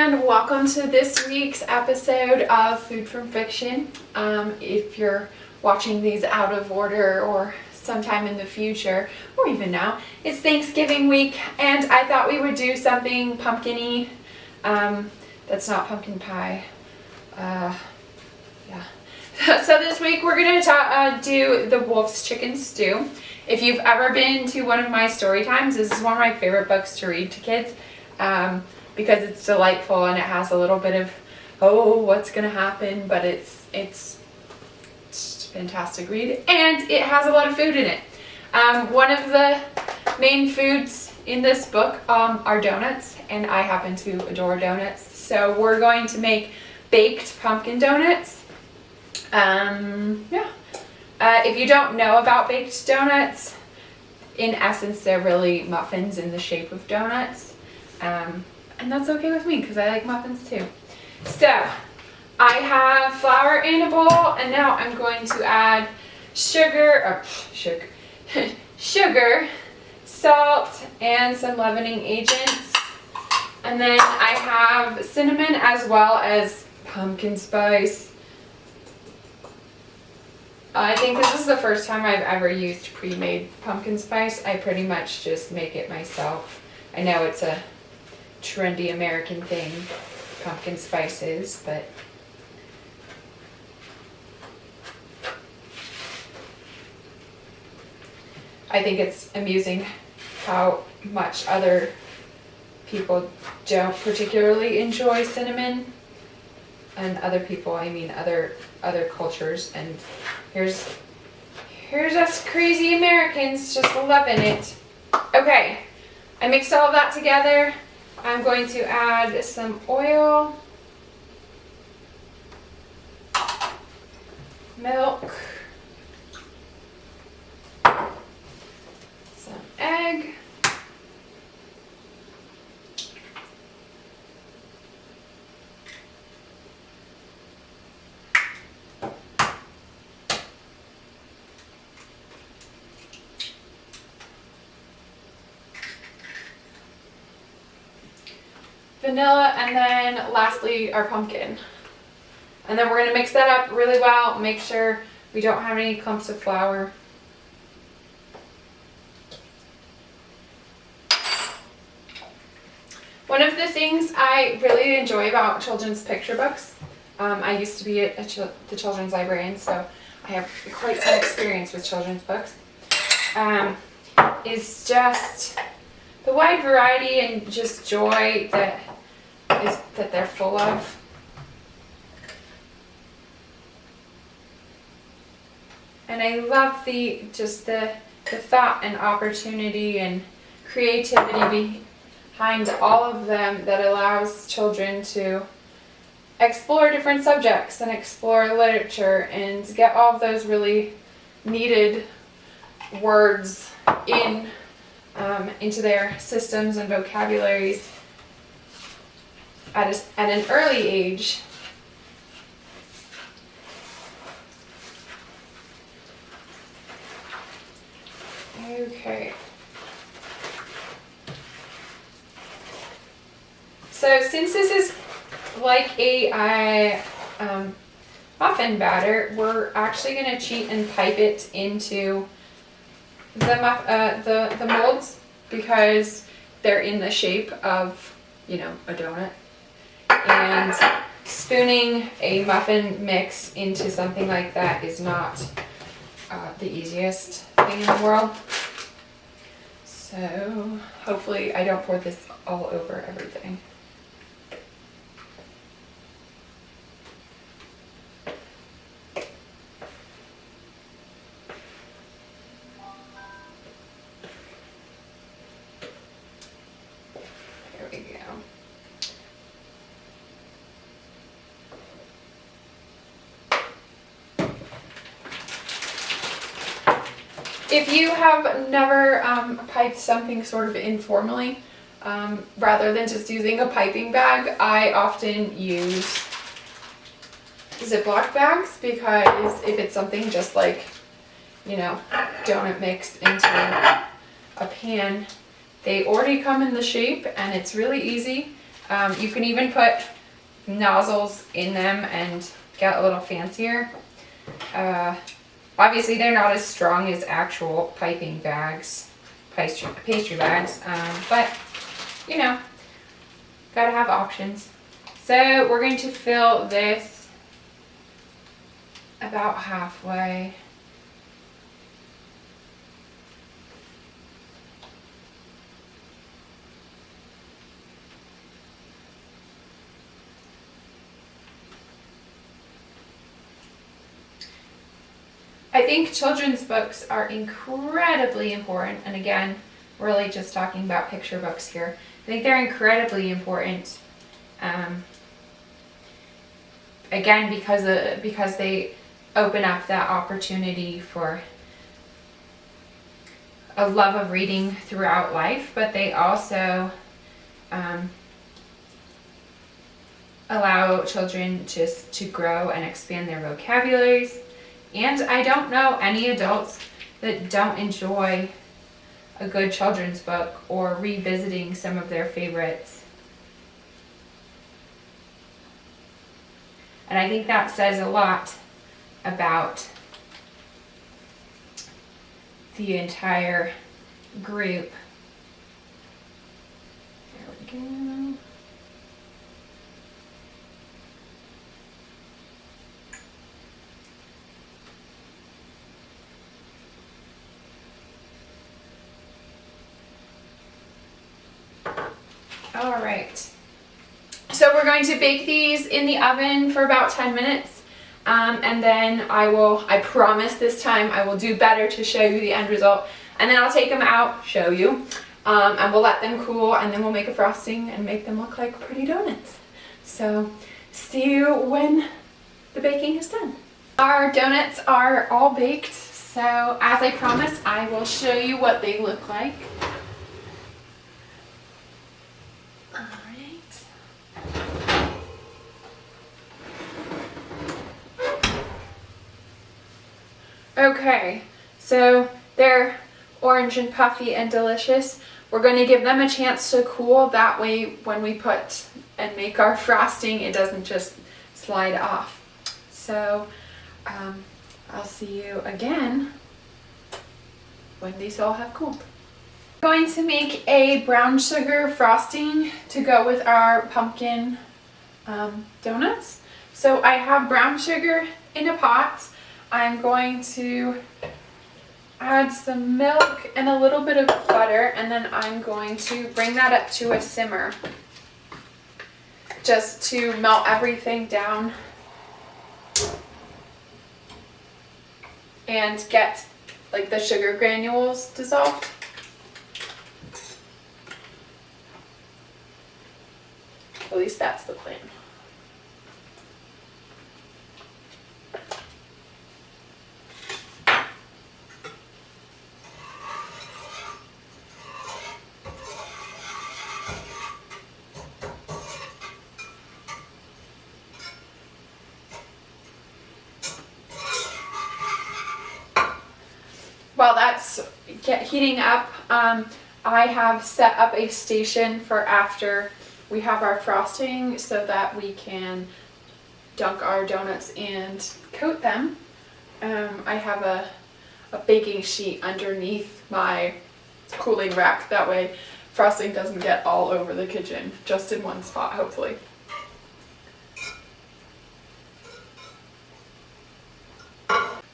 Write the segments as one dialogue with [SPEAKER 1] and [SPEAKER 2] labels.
[SPEAKER 1] and welcome to this week's episode of Food from Fiction. If you're watching these out of order or sometime in the future, or even now, it's Thanksgiving week, and I thought we would do something pumpkin-y. That's not pumpkin pie. Yeah. So this week we're going to do the Wolf's Chicken Stew. If you've ever been to one of my story times, this is one of my favorite books to read to kids. Because it's delightful and it has a little bit of, oh, what's going to happen, but it's just a fantastic read, and it has a lot of food in it. One of the main foods in this book are donuts, and I happen to adore donuts, so we're going to make baked pumpkin donuts. If you don't know about baked donuts, in essence they're really muffins in the shape of donuts. And that's okay with me because I like muffins too. So I have flour in a bowl, and now I'm going to add sugar, salt, and some leavening agents. And then I have cinnamon as well as pumpkin spice. I think this is the first time I've ever used pre-made pumpkin spice. I pretty much just make it myself. I know it's a trendy American thing, pumpkin spices, but I think it's amusing how much other people don't particularly enjoy cinnamon, and other people, I mean other cultures, and here's us crazy Americans just loving it. Okay, I mixed all of that together. I'm going to add some oil, milk, some egg, vanilla, and then lastly our pumpkin. And then we're going to mix that up really well, make sure we don't have any clumps of flour. One of the things I really enjoy about children's picture books, I used to be the children's librarian, so I have quite some experience with children's books, is just the wide variety and just joy that they're full of. And I love the thought and opportunity and creativity behind all of them that allows children to explore different subjects and explore literature and get all of those really needed words into their systems and vocabularies at an early age. Okay. So since this is like a muffin batter, we're actually going to cheat and pipe it into the molds, because they're in the shape of, a donut. And spooning a muffin mix into something like that is not the easiest thing in the world. So hopefully I don't pour this all over everything. There we go. If you have never piped something sort of informally, rather than just using a piping bag, I often use Ziploc bags, because if it's something just like, donut mix into a pan, they already come in the shape and it's really easy. You can even put nozzles in them and get a little fancier. Obviously they're not as strong as actual piping bags, pastry bags, but you know, gotta have options. So we're going to fill this about halfway. I think children's books are incredibly important, and again, really just talking about picture books here. I think they're incredibly important, again, because they open up that opportunity for a love of reading throughout life, but they also allow children just to grow and expand their vocabularies. And I don't know any adults that don't enjoy a good children's book or revisiting some of their favorites. And I think that says a lot about the entire group. There we go. All right, so we're going to bake these in the oven for about 10 minutes, and then I promise this time I will do better to show you the end result, and then I'll take them out, show you, and we'll let them cool, and then we'll make a frosting and make them look like pretty donuts. So see you when the baking is done. Our donuts are all baked, so as I promised, I will show you what they look like. Okay, so they're orange and puffy and delicious. We're going to give them a chance to cool, that way when we put and make our frosting, it doesn't just slide off. So I'll see you again when these all have cooled. I'm going to make a brown sugar frosting to go with our pumpkin donuts. So I have brown sugar in a pot. I'm going to add some milk and a little bit of butter, and then I'm going to bring that up to a simmer just to melt everything down and get like the sugar granules dissolved. At least that's the plan. While that's heating up, I have set up a station for after we have our frosting so that we can dunk our donuts and coat them. I have a baking sheet underneath my cooling rack, that way frosting doesn't get all over the kitchen, just in one spot hopefully.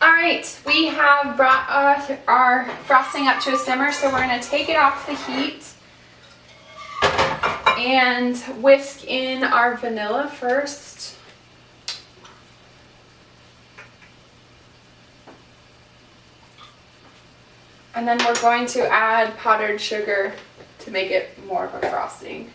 [SPEAKER 1] Alright, we have brought our frosting up to a simmer, so we're going to take it off the heat and whisk in our vanilla first. And then we're going to add powdered sugar to make it more of a frosting.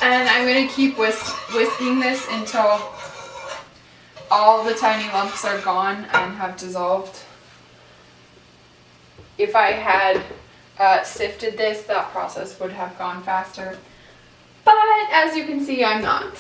[SPEAKER 1] And I'm going to keep whisking this until all the tiny lumps are gone and have dissolved. If I had sifted this, that process would have gone faster. But as you can see, I'm not.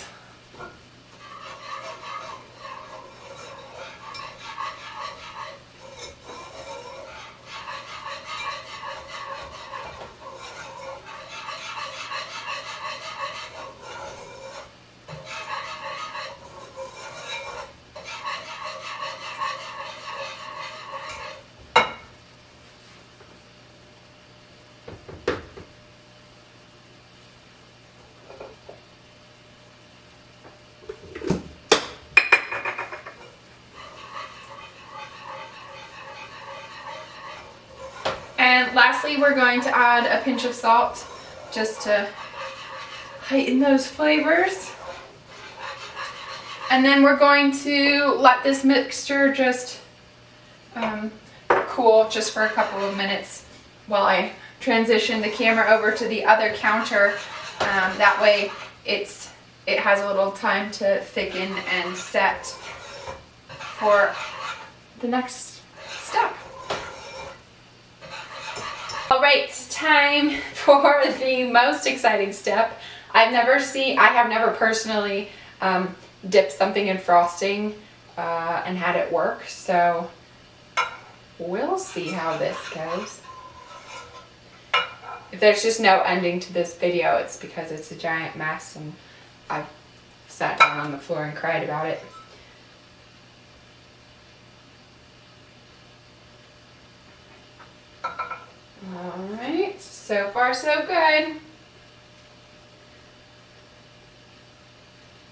[SPEAKER 1] And lastly, we're going to add a pinch of salt just to heighten those flavors. And then we're going to let this mixture just cool just for a couple of minutes while I transition the camera over to the other counter. That way it has a little time to thicken and set for the next step. All right, time for the most exciting step. I have never personally dipped something in frosting and had it work, so we'll see how this goes. If there's just no ending to this video, it's because it's a giant mess and I've sat down on the floor and cried about it. Alright, so far so good.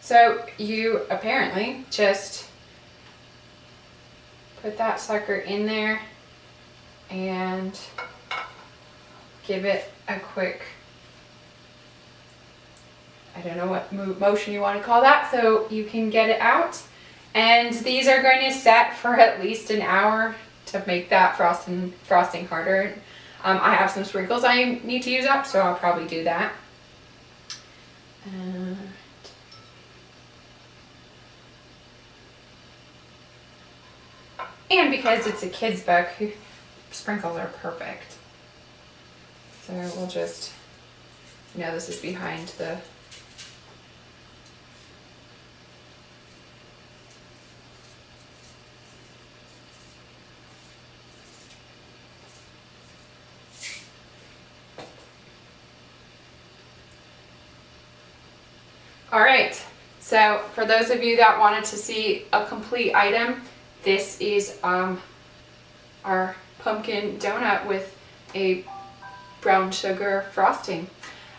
[SPEAKER 1] So you apparently just put that sucker in there and give it a quick, I don't know what motion you want to call that, so you can get it out. And these are going to set for at least an hour to make that frosting harder. I have some sprinkles I need to use up, so I'll probably do that. And because it's a kid's book, sprinkles are perfect. So we'll just, this is behind the Alright, so for those of you that wanted to see a complete item, this is our pumpkin donut with a brown sugar frosting.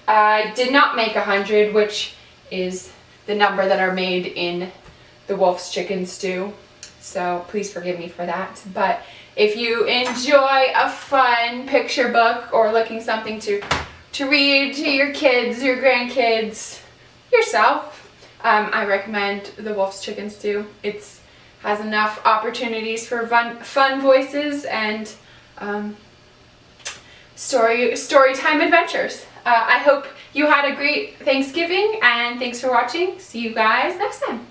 [SPEAKER 1] I did not make 100, which is the number that are made in the Wolf's Chicken Stew, so please forgive me for that. But if you enjoy a fun picture book or looking something to read to your kids, your grandkids, yourself, I recommend the Wolf's Chicken Stew. It has enough opportunities for fun voices and story time adventures. I hope you had a great Thanksgiving, and thanks for watching. See you guys next time.